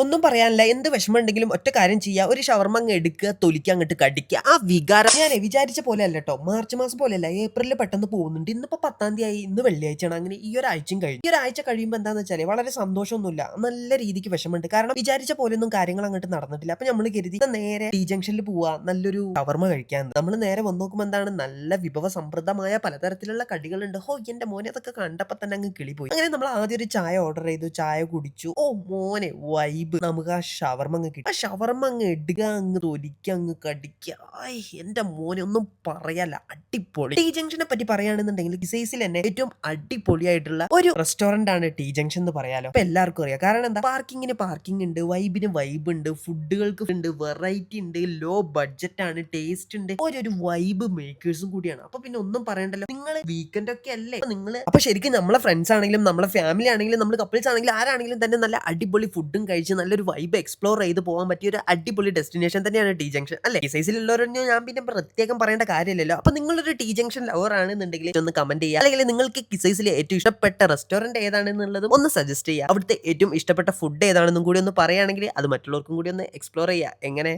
ഒന്നും പറയാനില്ല. എന്ത് വിഷമമുണ്ടെങ്കിലും ഒറ്റ കാര്യം ചെയ്യാ. ഒരു ഷവർമ്മ അങ്ങ് എടുക്കുക, തൊലിക്കുക, അങ്ങട്ട് കടിക്കുക. ആ വികാരം ഞാനേ വിചാരിച്ച പോലെ അല്ലട്ടോ. മാർച്ച് മാസം പോലെയല്ല. ഏപ്രിലിൽ പെട്ടെന്ന് പോകുന്നുണ്ട്. ഇന്നിപ്പോ 10-ാം തീയതി ആയി. ഇന്ന് വെള്ളിയാഴ്ചയാണ്. അങ്ങനെ ഈ ഒരാഴ്ചയും കഴിഞ്ഞു. ഈ ഒരാഴ്ച കഴിയുമ്പോൾ എന്താന്ന് വെച്ചാല് വളരെ സന്തോഷമൊന്നുമില്ല. നല്ല രീതിക്ക് വിഷമമുണ്ട്. കാരണം വിചാരിച്ച പോലെയൊന്നും കാര്യങ്ങൾ അങ്ങോട്ട് നടന്നിട്ടില്ല. അപ്പൊ നമ്മൾ കരുതി "എന്നാ നേരെ ടി ജംഗ്ഷനിൽ പോവാ. നല്ലൊരു ഷവർമ്മ കഴിക്കാൻ." നമ്മൾ നേരെ വന്ന് നോക്കുമ്പോൾ എന്താണ് നല്ല വിഭവ സമൃദ്ധമായ പലതരത്തിലുള്ള കടികളുണ്ട്. ഹോ എന്റെ മോനെ അതൊക്കെ കണ്ടപ്പോ തന്നെ അങ്ങ് കിളി പോയി. അങ്ങനെ നമ്മൾ ആദ്യം ഒരു ചായ ഓർഡർ ചെയ്തു. ചായ കുടിച്ചു. ഓ മോനെ വൈബ്. നമുക്ക് ആ ഷവർമ്മ അങ്ങ് കിട്ടി. ആ ഷവർമ്മ അങ്ങ് ഇടുക, അങ്ങ് തൊലിക്കുക, അങ്ങ് കടിക്കുക. എന്റെ മോനെ ഒന്നും പറയാല്ല. അടിപൊളി. ടി ജംഗ്ഷനെ പറ്റി പറയുകയാണെന്നുണ്ടെങ്കിൽ ഗിസൈസിൽ തന്നെ ഏറ്റവും അടിപൊളിയായിട്ടുള്ള ഒരു റെസ്റ്റോറന്റ് ആണ് ടി ജംഗ്ഷൻ എന്ന് പറയാലോ. ഇപ്പൊ എല്ലാവർക്കും അറിയാം. കാരണം എന്താ, പാർക്കിങ്ങിന് പാർക്കിംഗ് ഉണ്ട്, വൈബിന് വൈബ് ഉണ്ട്, ഫുഡുകൾക്ക് ഉണ്ട്, വെറൈറ്റി ഉണ്ട്, ലോ ബഡ്ജറ്റ് ആണ്, ടേസ്റ്റ് ഉണ്ട്, ഒരു വൈബ് മേക്കേഴ്സും കൂടിയാണ്. അപ്പൊ പിന്നെ ഒന്നും പറയണ്ടല്ലോ. നിങ്ങൾ വീക്കെൻഡ് ഒക്കെ അല്ലേ, അപ്പൊ ശരിക്കും നമ്മളെ ഫ്രണ്ട്സ് ആണെങ്കിലും നമ്മളെ ഫാമിലി ആണെങ്കിലും നമ്മൾ കപ്പിൾസ് ആണെങ്കിലും ആരാണെങ്കിലും തന്നെ നല്ല അടിപൊളി ഫുഡും കഴിച്ച് നല്ലൊരു വൈബ് എക്സ്പ്ലോർ ചെയ്ത് പോകാൻ പറ്റിയ ഒരു അടിപൊളി ഡെസ്റ്റിനേഷൻ തന്നെയാണ് ടി ജംഗ്ഷൻ അല്ലേ. ഈ സൈസിലുള്ളവരൊന്നും ഞാൻ പിന്നെ പ്രത്യേകം പറയേണ്ട കാര്യമില്ലല്ലോ. അപ്പൊ നിങ്ങളൊരു ടി ജംഗ്ഷൻ ലവർ ആണെന്നുണ്ടെങ്കിൽ ഒന്ന് കമന്റ് ചെയ്യുക. അല്ലെങ്കിൽ നിങ്ങൾക്ക് കിസൈസിലെ ഏറ്റവും ഇഷ്ടപ്പെട്ട റെസ്റ്റോറന്റ് ഏതാണെന്നുള്ളതും ഒന്ന് സജസ്റ്റ് ചെയ്യുക. അവിടുത്തെ ഏറ്റവും ഇഷ്ടപ്പെട്ട ഫുഡ് ഏതാണെന്നും കൂടി ഒന്ന് പറയുകയാണെങ്കിൽ അത് മറ്റുള്ളവർക്കും കൂടി ഒന്ന് എക്സ്പ്ലോർ ചെയ്യുക. എങ്ങനെ